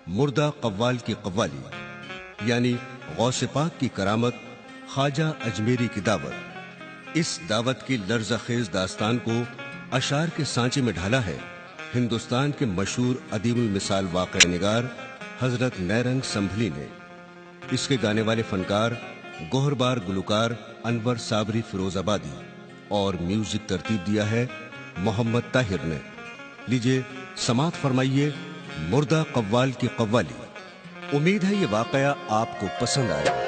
مردہ قوال کی قوالی یعنی غوث پاک کی کرامت، خواجہ اجمیری کی دعوت۔ اس دعوت کی لرزہ خیز داستان کو اشعار کے سانچے میں ڈھالا ہے ہندوستان کے مشہور عدیم المثال واقعہ نگار حضرت نیرنگ سنبھلی نے۔ اس کے گانے والے فنکار گوہربار گلوکار انور صابری فیروز آبادی، اور میوزک ترتیب دیا ہے محمد طاہر نے۔ لیجئے سماعت فرمائیے مردہ قوال کی قوالی۔ امید ہے یہ واقعہ آپ کو پسند آئے گا۔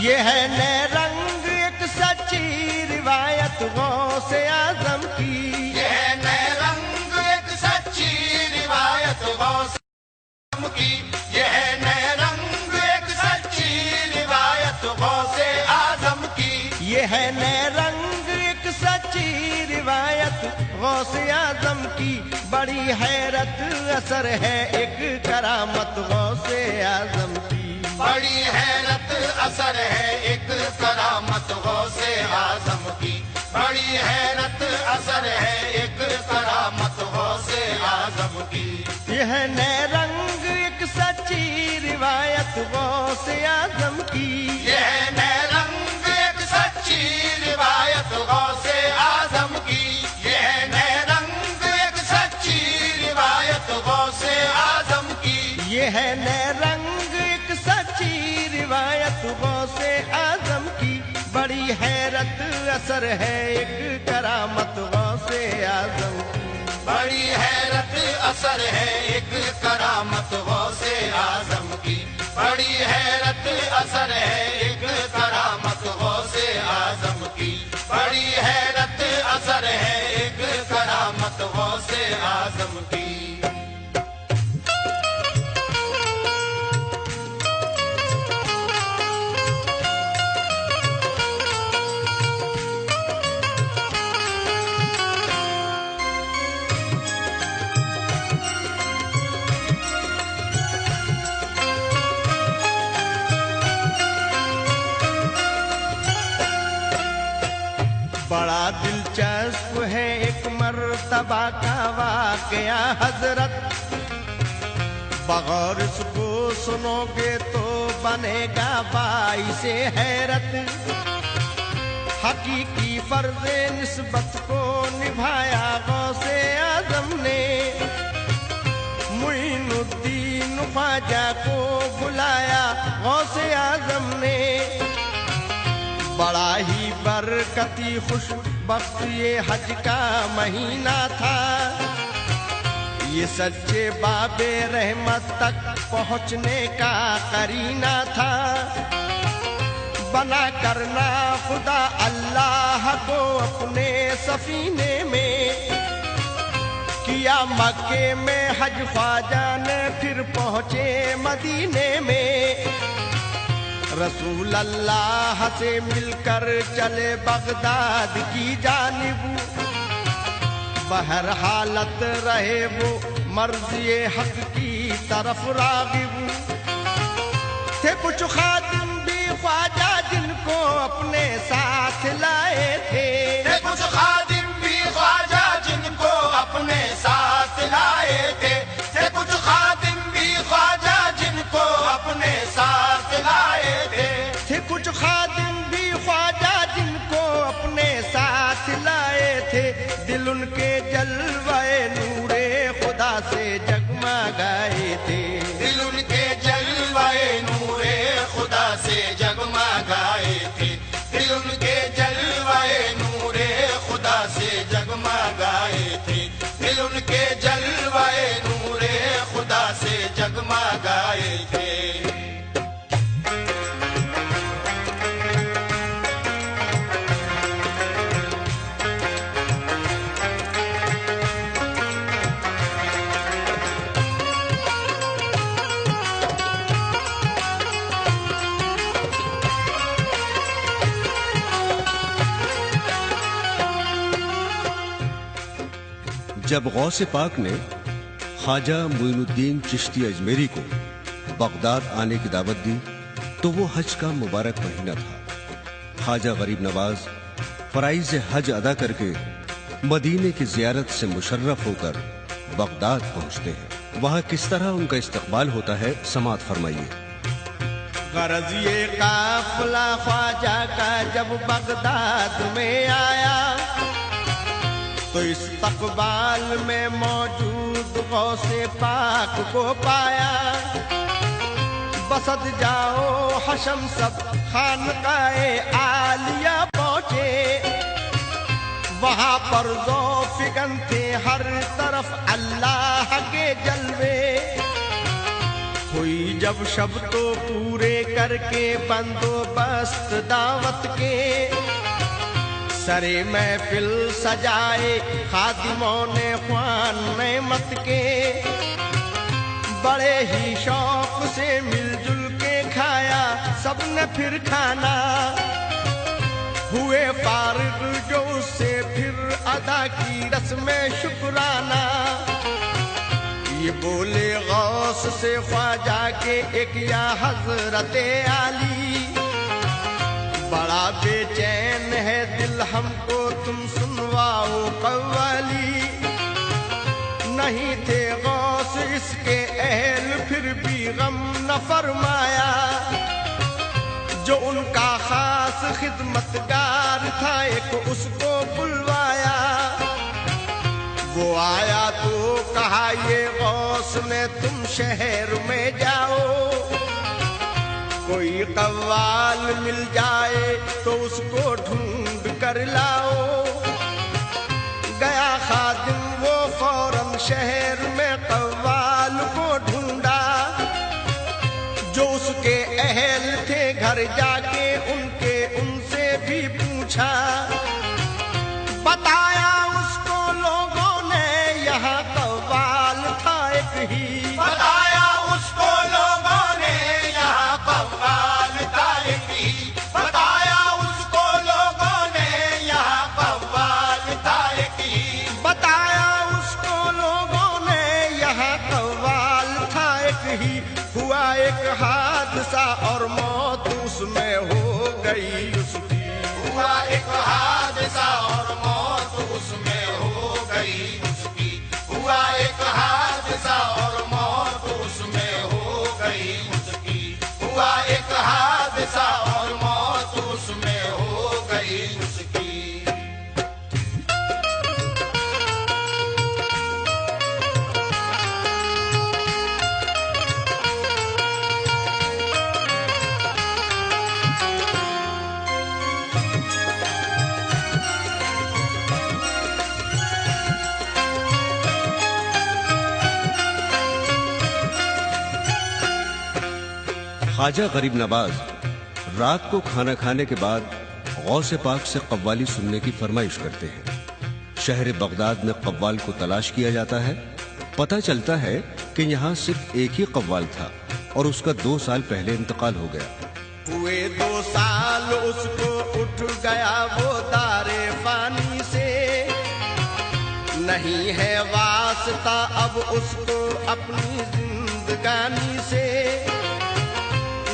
یہ ہے نیرنگ ایک سچی روایت غوث اعظم کی، یہ ہے نیرنگ ایک سچی روایت غوث اعظم کی، یہ ہے نیرنگ ایک سچی روایت غوث اعظم کی، یہ ہے نیرنگ ایک سچی روایت غوث اعظم کی، بڑی حیرت اثر ہے ایک کرامت غوث اعظم کی، بڑی حیرت اثر ہے ایک کرامت غوث اعظم کی، بڑی حیرت اثر ہے ایک کرامت غوث اعظم کی، یہ ہے نیرنگ ایک سچی روایت غوث اعظم کی، یہ ہے نیرنگ ایک سچی روایت غوث اعظم کی، یہ ہے نیرنگ ایک سچی روایت غوث اعظم کی، یہ ہے نیرنگ ایک سچی روایت غوث اعظم کی، بڑی حیرت اثر ہے ایک کرامت غوث اعظم کی، بڑی حیرت اثر ہے ایک کرامت غوث اعظم کی، بڑی حیرت اثر ہے ایک کرامت غوث اعظم کی، بڑی حیرت اثر ہے ایک کرامت غوث اعظم کی۔ بڑا دلچسپ ہے ایک مرتبہ کا واقعہ حضرت، بغور اس کو سنو گے تو بنے گا باعث حیرت، حقیقی فرض نسبت کو نبھایا غوث اعظم نے، معین الدین خواجہ کو بلایا غوث اعظم نے، بڑا ہی برکتی خوش بخت یہ حج کا مہینہ تھا، یہ سچے باب رحمت تک پہنچنے کا قرینہ تھا، بنا کرنا خدا اللہ کو اپنے سفینے میں، کیا مکے میں حج خواجہ نے پھر پہنچے مدینے میں، رسول اللہ سے مل کر چلے بغداد کی جانب، بہر حالت رہے وہ مرضی حق کی طرف راغب، تھے کچھ خادم بھی خواجہ جن کو اپنے ساتھ لائے تھے، تھے کچھ خادم بھی خواجہ جن کو اپنے ساتھ لائے تھے، تھے کچھ خادم بھی خواجہ جن کو اپنے ساتھ لائے تھے، تھے کچھ خادم بھی خواجہ جن کو اپنے ساتھ لائے تھے، دل ان کے جلوے نور خدا سے جگمگائے تھے، دل ان کے جلوے نور خدا سے جگمگائے تھے، دل ان کے جلوے نور خدا سے جگمگائے تھے، دل ان کے جلوے نور خدا سے جگمگائے تھے۔ جب غوث پاک نے خواجہ معین الدین چشتی اجمیری کو بغداد آنے کی دعوت دی تو وہ حج کا مبارک مہینہ تھا۔ خواجہ غریب نواز فرائض حج ادا کر کے مدینے کی زیارت سے مشرف ہو کر بغداد پہنچتے ہیں۔ وہاں کس طرح ان کا استقبال ہوتا ہے سماعت فرمائیے۔ غرض یہ قافلہ خواجہ کا جب بغداد میں آیا تو استقبال میں موجود غوث پاک کو پایا۔ بسد جاؤ حشم سب خانقاہ عالیہ پہنچے، وہاں پر ذوق فگن تھے ہر طرف اللہ کے جلوے۔ ہوئی جب شب تو پورے کر کے بندوبست دعوت کے، سرے محفل سجائے خادموں نے خوان نعمت کے۔ بڑے ہی شوق سے مل جل کے کھایا سب نے پھر کھانا، ہوئے فارغ جو اس سے پھر ادا کی رسم شکرانہ۔ یہ بولے غوث سے خواجہ کے ایک یا حضرت عالی، بڑا بے چین ہے دل ہم کو تم سنواؤ قوالی۔ نہیں تھے غوث اس کے اہل پھر بھی غم نہ فرمایا، جو ان کا خاص خدمتگار تھا ایک اس کو بلوایا۔ وہ آیا تو کہا یہ غوث نے تم شہر میں جاؤ، کوئی قوال مل جائے تو اس کو ڈھونڈ کر لاؤ۔ گیا خادم وہ فوراً شہر میں قوال کو ڈھونڈا، جو اس کے اہل تھے گھر جا کے ان سے بھی پوچھا۔ بتایا اس کو لوگوں نے یہاں قوال تھا ایک ہی، بتایا اس کو لوگوں نے یہاں قوال تھا ایک ہی، بتایا اس کو لوگوں نے یہاں قوال تھا ایک ہی، بتایا اس کو لوگوں نے یہاں قوال تھا ایک ہی۔ ہوا ایک حادثہ اور موت اس میں ہو گئی اس کی، ہوا ایک حادثہ اور موت اس میں ہو گئی اس کی، ہوا ایک حادثہ اور موت اس میں ہو گئی اس کی، ہوا ایک حادثہ اور موت اس میں ہو گئی اس کی۔ خواجہ غریب نواز رات کو کھانا کھانے کے بعد غوث پاک سے قوالی سننے کی فرمائش کرتے ہیں۔ شہر بغداد میں قوال کو تلاش کیا جاتا ہے۔ پتہ چلتا ہے کہ یہاں صرف ایک ہی قوال تھا اور اس کا 2 سال پہلے انتقال ہو گیا۔ ہوئے 2 سال اس کو اٹھ گیا وہ دار فانی سے، نہیں ہے واسطہ اب اس کو اپنی زندگانی سے۔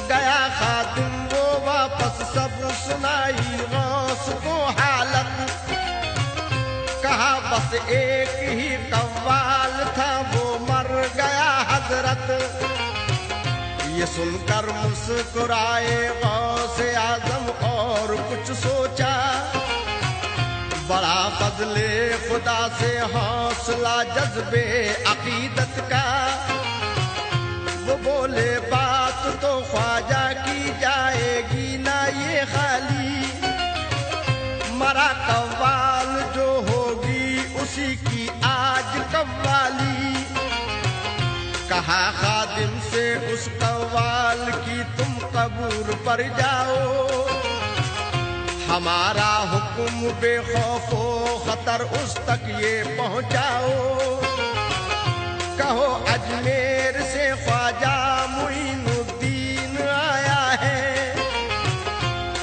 گیا خادم وہ واپس سب سنائی غوث کو حالت، کہا بس ایک ہی قوال تھا وہ مر گیا حضرت۔ یہ سن کر مسکرائے غوث اعظم اور کچھ سوچا، بڑا فضل خدا سے حوصلہ جذبے عقیدت کا۔ وہ بولے بات تو خواجہ کی جائے گی نہ یہ خالی، مرا قوال جو ہوگی اسی کی آج قوالی۔ کہا خادم سے اس قوال کی تم قبر پر جاؤ، ہمارا حکم بے خوف و خطر اس تک یہ پہنچاؤ۔ کہو اجمیر سے خواجہ معین الدین آیا ہے،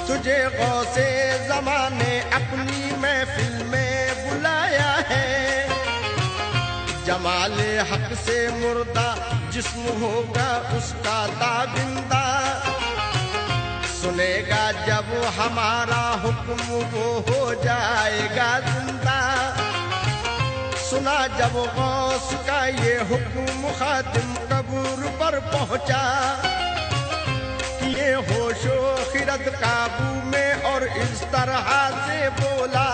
تجھے غوث زمانے اپنی محفل میں بلایا ہے۔ جمال حق سے مردہ جسم ہوگا اس کا تابندہ سنے گا جب ہمارا حکم وہ ہو جائے گا زندہ سنا جب غوث کا یہ حکم خاتم قبر پر پہنچا کیے ہوش و خرد قابو میں اور اس طرح سے بولا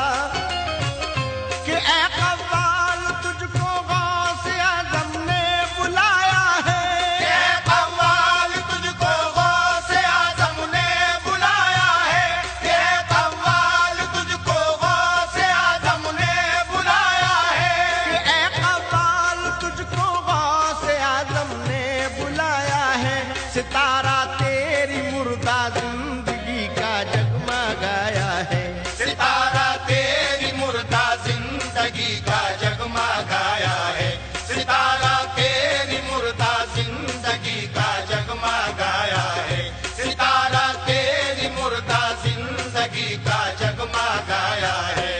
کہ اے قوال تجھ کو غوث اعظم نے بلایا ہے اے قوال تجھ کو غوث اعظم نے بلایا ہے اے قوال تجھ کو غوث اعظم نے بلایا ہے اے قوال تجھ کو غوث اعظم نے بلایا ہے ستارہ تیری مردہ زندگی کا جگمگایا ہے ستارہ تیری مردہ زندگی کا جگمگایا ہے ستارہ تیری مردہ زندگی کا جگمگایا ہے ستارہ تیری مردہ زندگی کا جگمگایا ہے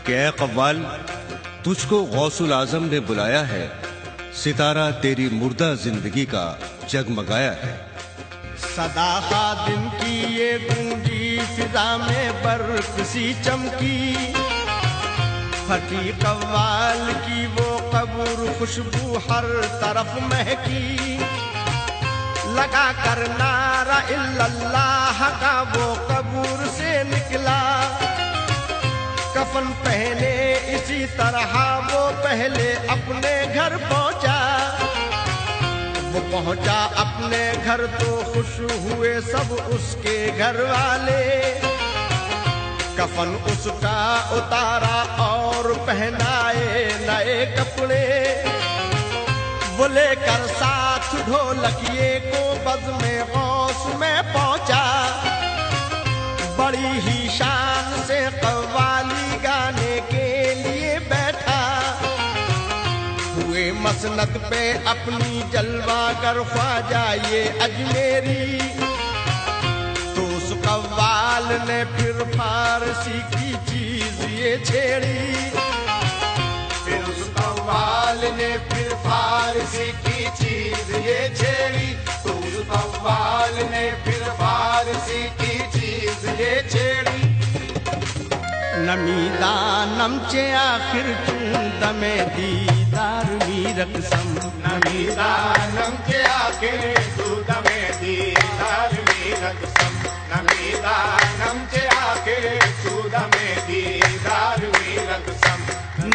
کہ اے قوال تجھ کو غوث الاعظم نے بلایا ہے ستارہ تیری مردہ زندگی کا جگمگایا ہے صدا خادم کی یہ گونجی فضا میں برق سی چمکی پھٹی قوال کی وہ قبر خوشبو ہر طرف مہکی لگا کر نعرہ الا اللہ کا وہ قبر سے نکلا کفن پہنے اسی طرح وہ پہلے اپنے گھر پہنچا وہ پہنچا اپنے گھر تو خوش ہوئے سب اس کے گھر والے کفن اس کا اتارا اور پہنائے نئے کپڑے وہ لے کر ساتھ ڈھولکیے کو بزم غوث میں پہنچا بڑی ہی شان سے قوالی گانے کے لیے بیٹھا ہوئے مسند پہ اپنی جلوہ گر خواجہ یہ اجمیری تو اس قوال نے پھر فارسی کی چیز یہ چھیڑی پھر اس قوال نے پھر فارسی کی چیز یہ چھیڑی تو اس قوال نے پھر فارسی کی چیز یہ چھیڑی نمی دانم چے آخر چون دم دیدار می رقصم نمی دانم کے آخر دودھ میں دیدار می رقصم نمی دانم کے آخر دودھ میں دیدار می رقصم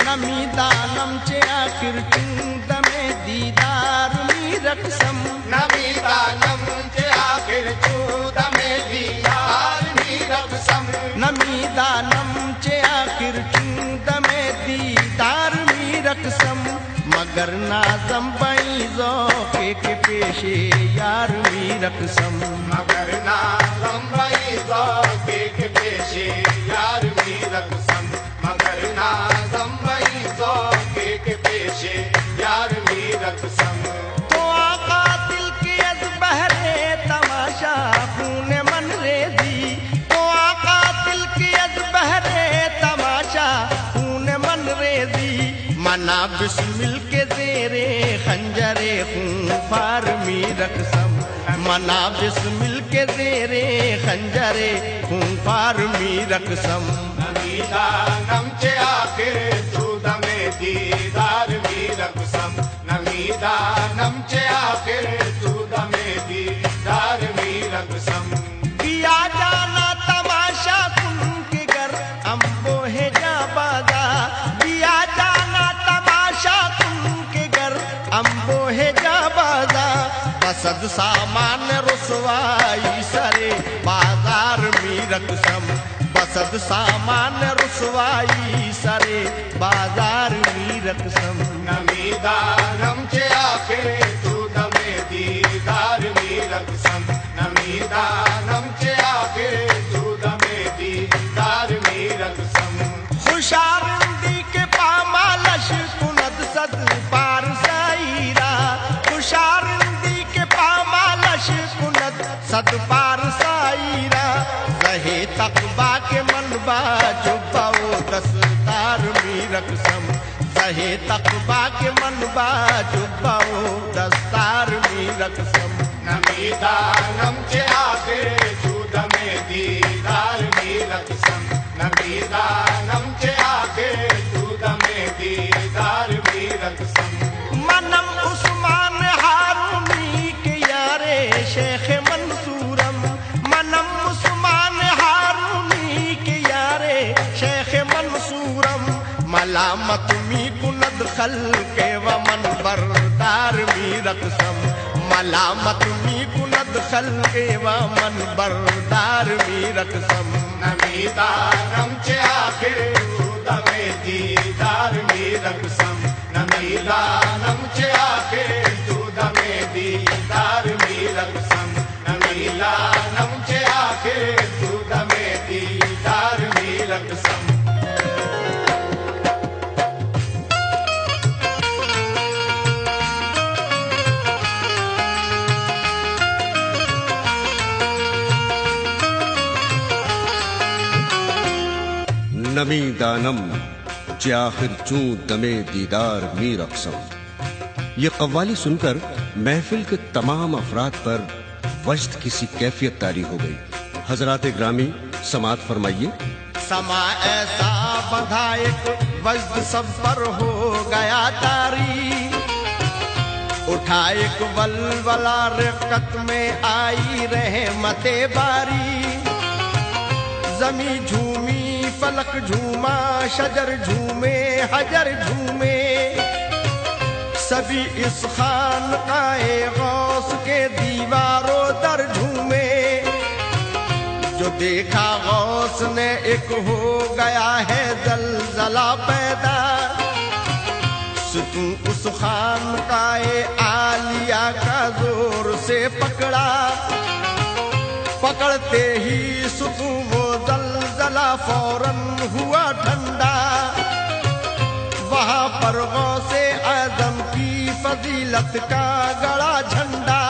نمی دانم چے آخر چون دم دیدار می رقصم نمی دانم کے آخر دودھ میں دیدار می رقصم نمی دانم چے آخر چون دم دیدار می رقصم مگر نازم بئی ذوقے کے پیشے یار می رقصم مگر نازم بھائی ذوقے کے پیشے یار می رقصم مگر نازم بھائی ذوقے کے پیشے یار می رقصم تو آقا دل کی از بہرے تماشا خون من ریزی تو آقا دل کی از بہرے تماشا خون من ریزی منا بسمل کے زیرے خنجرے خون فار می رقصم منا بسمل کے زیرے خنجرے خون فار می رقصم نمی دانم چے آخر دودھ میں دیدار می رقصم نمی دانم چے آخر دودھ میں دیدار می رقصم کیا جانا تماشا تم کے گھر امبو ہے جا بازا کیا جانا تماشا تم کے گھر امبو ہے جا بازا بسد سامان رسوائی سرے بازار می رقصم بسد سامان رسوائی سرے بازار می رقصم نمی دانم چے آخر دودھ میں دیدار می رقصم نمی دانم چے صد پار سائرہ زہے تقبا کے منبع جبہ و دستار می رقصم زہے تقبا کے منبع جبہ و دستار می رقصم نمیدانم چه آخر جودم دیدار می رقصم نمیدانم چه آخر جودم دیدار می رقصم منم عثمان ہارونی کے یارے شیخ منصورم منم عثمان ہارونی کے یارے شیخ منصورم ملامت می کند خلق ومن بردار می رقصم ملامت می کند خلق ومن بردار می رقصم نمیدانم چه آخر جودم دیدار می رقصم نمیدانم چه آخر جودم دیدار می رقصم نمیدانم چه آخر جودم دیدار می رقصم نمی دانم چه آخر چون دم دیدار می رقصم. یہ قوالی سن کر محفل کے تمام افراد پر وجد کسی کیفیت طاری ہو گئی. حضرات گرامی سماعت فرمائیے. سما ایسا بندھا ایک وجد سب پر ہو گیا طاری اٹھا ایک ولولہ رقت میں آئی رحمت باری زمیں جھومی فلک جھوما شجر جھومے حجر جھومے سبھی اس خانقاہ غوث کے دیواروں در جھومے جو دیکھا غوث نے ایک ہو گیا ہے زلزلہ پیدا ستون اس خانقاہ عالیہ کا زور سے پکڑا پکڑتے ہی ستون وہ زلزلہ فوراً ہوا ٹھنڈا وہاں پر غوث اعظم کی فضیلت کا گڑا جھنڈا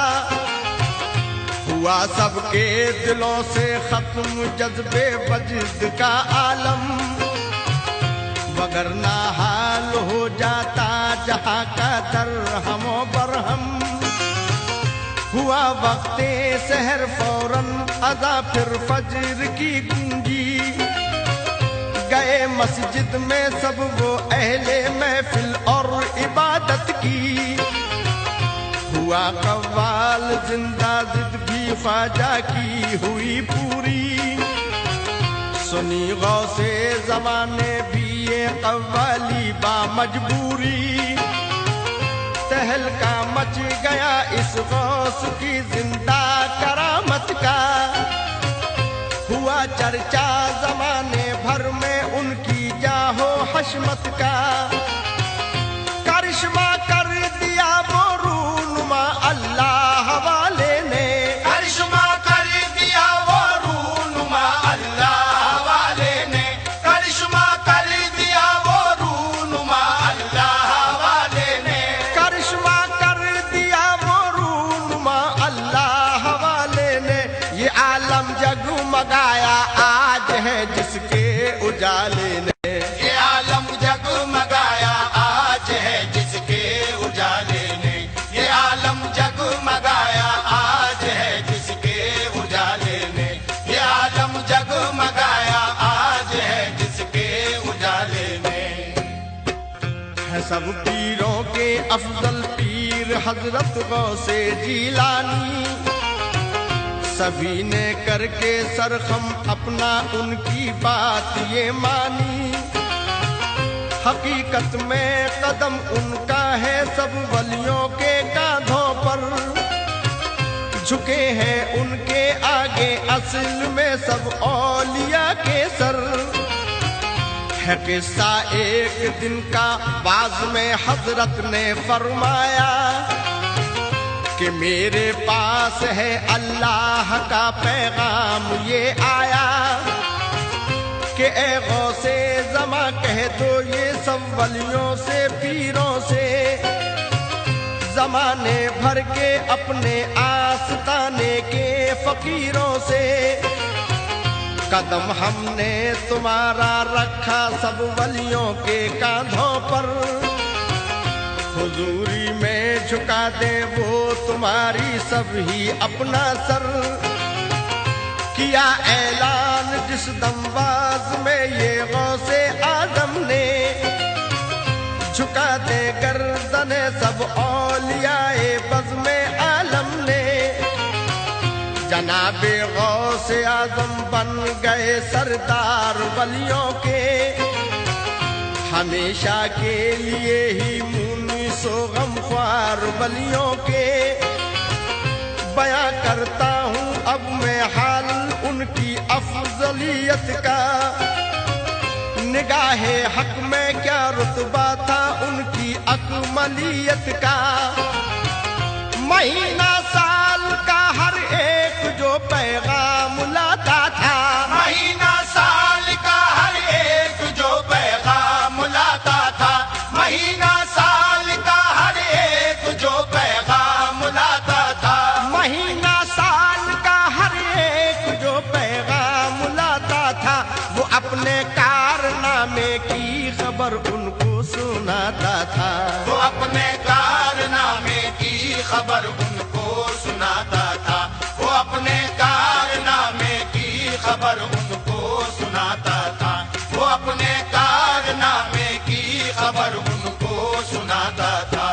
ہوا سب کے دلوں سے ختم جذبے وجد کا عالم وگرنہ حال ہو جاتا جہاں کا درہم و برہم ہوا وقت سحر فوراً اذا پھر فجر کی گونجی گئے مسجد میں سب وہ اہل محفل اور عبادت کی ہوا قوال زندہ زندگی خواجہ کی ہوئی پوری سنی غوث زمانے بھی یہ قوالی با مجبوری تہلکا مچ گیا اس غوث کی زندہ کرامت کا ہوا چرچا زمانے بھر میں ان کی جاہو حشمت کا کرشمہ کر دیا وہ رونما اللہ والے نے کرشمہ کر دیا وہ رونما اللہ والے نے کرشمہ کر دیا وہ رونما اللہ والے نے کرشمہ کر دیا وہ رونما اللہ والے نے یہ عالم جگمگایا آج ہے جس کے اجالے نے یہ عالم جگمگایا آج ہے جس کے اجالے نے یہ عالم جگمگایا آج ہے جس کے اجالے نے یہ عالم جگمگایا آج ہے جس کے اجالے نے ہے سب پیروں کے افضل پیر حضرت غوث جیلانی سبھی نے کر کے سرخم اپنا ان کی بات یہ مانی حقیقت میں قدم ان کا ہے سب ولیوں کے کاندھوں پر جھکے ہیں ان کے آگے اصل میں سب اولیاء کے سر ہے قصہ ایک دن کا بعض میں حضرت نے فرمایا کہ میرے پاس ہے اللہ کا پیغام یہ آیا کہ اے غوث زماں کہہ دو یہ سب ولیوں سے پیروں سے زمانے بھر کے اپنے آستانے کے فقیروں سے قدم ہم نے تمہارا رکھا سب ولیوں کے کاندھوں پر حضوری میں جھکا دے وہ تمہاری سب ہی اپنا سر کیا اعلان جس دمواز میں یہ غوث اعظم نے جھکا دے گردن سب اولیاء بزم عالم نے جناب غوث اعظم بن گئے سردار ولیوں کے ہمیشہ کے لیے ہی مونس و غمخوار ولیوں کے بیاں کرتا ہوں اب میں حال ان کی افضلیت کا نگاہ حق میں کیا رتبہ تھا ان کی اکملیت کا مہینہ سال کا ہر ایک جو پیغام لاتا تھا مہینہ سال کا ہر ایک جو پیغام لاتا تھا مہینہ سال کا ہر ایک جو پیغام لاتا تھا مہینہ سال کا ہر ایک جو پیغام لاتا تھا وہ اپنے کارنامے کی خبر ان کو سناتا تھا وہ اپنے کارنامے کی خبر ان کو سناتا تھا وہ اپنے کارنامے کی خبر ان کو سناتا تھا وہ اپنے کارنامے کی خبر ان کو سناتا تھا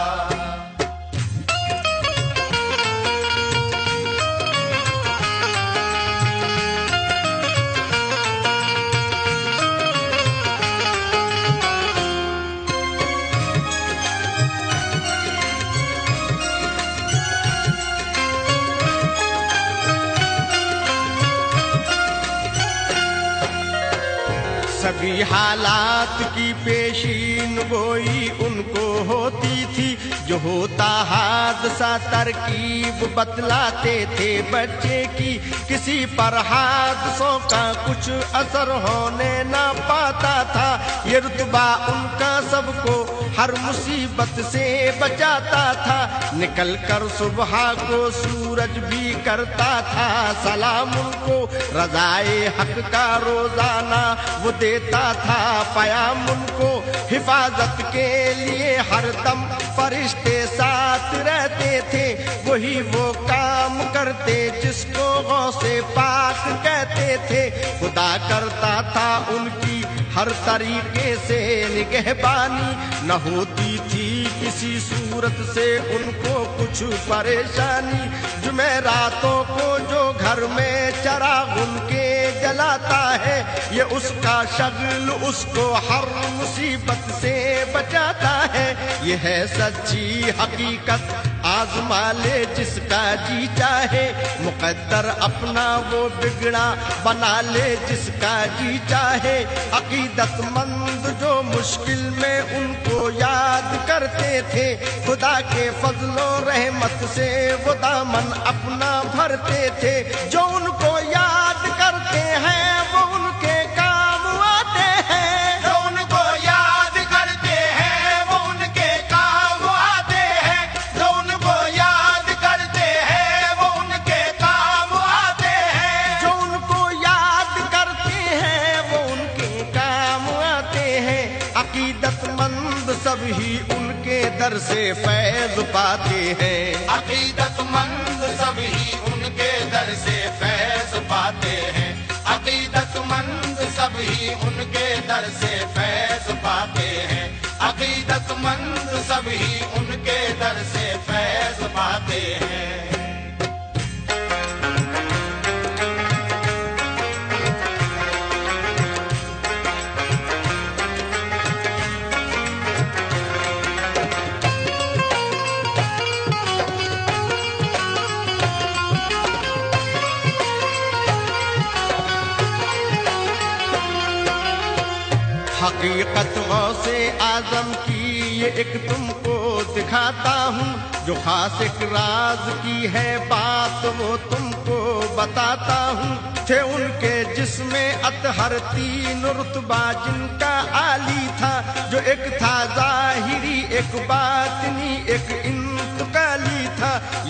سبھی حالات کی پیشین گوئی ان کو ہوتی تھی جو ہوتا حادثہ ترکیب بتلاتے تھے بچے کی کسی پر حادثوں کا کچھ اثر ہونے نہ پاتا تھا یہ رتبہ ان کا سب کو ہر مصیبت سے بچاتا تھا نکل کر صبح کو سورج بھی کرتا تھا سلام ان کو رضائے حق کا روزانہ وہ دیتا تھا پیام ان کو حفاظت کے لیے ہر دم فرشتے ساتھ رہتے تھے وہی وہ کام کرتے جس کو غوث پاک کہتے تھے خدا کرتا تھا ان کی ہر طریقے سے نگہبانی نہ ہوتی تھی کسی صورت سے ان کو کچھ پریشانی جمعراتوں کو جو گھر میں چراغ ان کے جلاتا ہے یہ اس کا شغل اس کو ہر مصیبت سے بچاتا ہے یہ ہے سچی حقیقت آزما لے جس کا جی چاہے مقدر اپنا وہ بگڑا بنا لے جس کا جی چاہے عقیدت مند جو مشکل میں ان کو یاد کرتے تھے خدا کے فضل و رحمت سے وہ دامن اپنا بھرتے تھے جو ان کو یاد کرتے ہیں وہ ان کے کام آتے ہیں جو ان کو یاد کرتے ہیں وہ ان کے کام آتے ہیں جو ان کو یاد کرتے ہیں وہ ان کے کام آتے ہیں جو ان کو یاد کرتے ہیں وہ ان کے کام آتے ہیں عقیدت مند سب ہی ان کے در سے فیض پاتے ہیں عقیدت مند سب ہی ان کے در سے فیض پاتے ہیں عقیدت مند سب ہی ان کے در سے فیض پاتے ہیں عقیدت مند سب ہی ان کے در سے فیض پاتے ہیں حقیقت غوث اعظم کی یہ ایک تم کو دکھاتا ہوں جو خاص ایک راز کی ہے بات وہ تم کو بتاتا ہوں تھے ان کے جسم اطہر تین رتبہ جن کا عالی تھا جو ایک تھا ظاہری ایک باطنی ایک انتقالی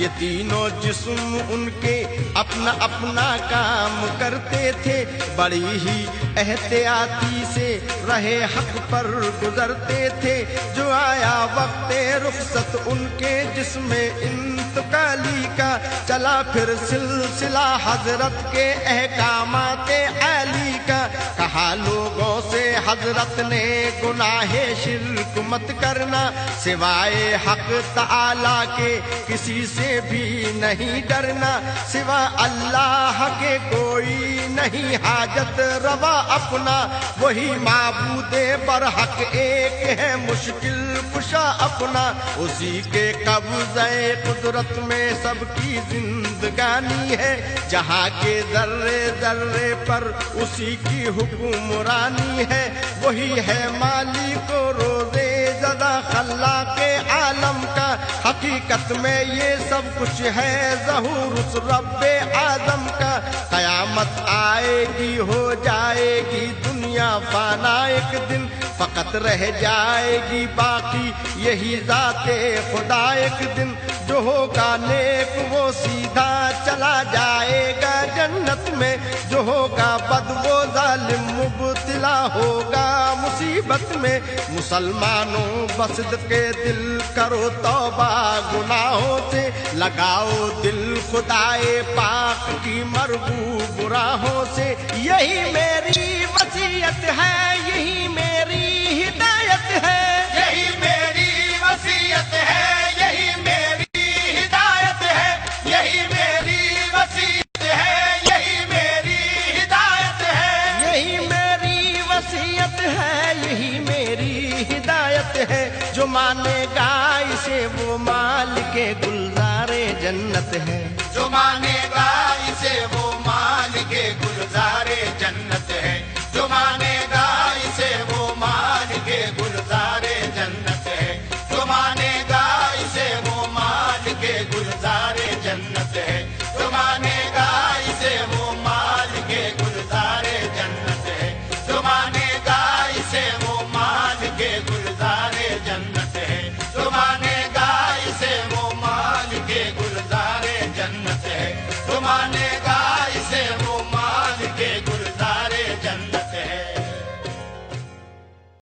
یہ تینوں جسم ان کے اپنا اپنا کام کرتے تھے، بڑی ہی احتیاطی سے رہے حق پر گزرتے تھے۔ جو آیا وقت رخصت ان کے جسم انتقالی کا، چلا پھر سلسلہ حضرت کے احکامات عالی کا۔ کہا لوگوں سے حضرت نے گناہ شرک مت کرنا، سوائے حق تعالی کے کسی سے بھی نہیں ڈرنا، سوا اللہ کے کوئی نہیں حاجت روا اپنا، وہی معبود برحق ایک ہے مشکل کشا اپنا، اسی کے قبضہ قدرت میں سب کی زندگانی ہے، جہاں کے ذرے ذرے پر اسی کی حکمرانی ہے، وہی ہے مالک و روزے زدہ خلاق عالم کا، حقیقت میں یہ سب کچھ ہے ظہور اس رب اعظم کا۔ قیامت آئے گی ہو جائے گی دنیا فانا ایک دن، فقط رہ جائے گی باقی یہی ذات خدا ایک دن، جو ہوگا نیک وہ سیدھا چلا جائے گا جنت میں، جو ہوگا بد وہ ظالم مبتلا ہوگا مصیبت میں۔ مسلمانوں بصد کے دل کرو توبہ گناہوں سے، لگاؤ دل خدائے پاک کی مرغوب راہوں سے، یہی میری وصیت ہے، یہی میری ہدایت ہے، یہی میری وصیت ہے، یہی میری ہدایت ہے، یہی میری وصیت ہے، یہی میری ہدایت ہے، یہی میری وصیت ہے، یہی میری ہدایت ہے، جو مانے گا اسے وہ مال کے گلزار جنت ہے، جو مانے گا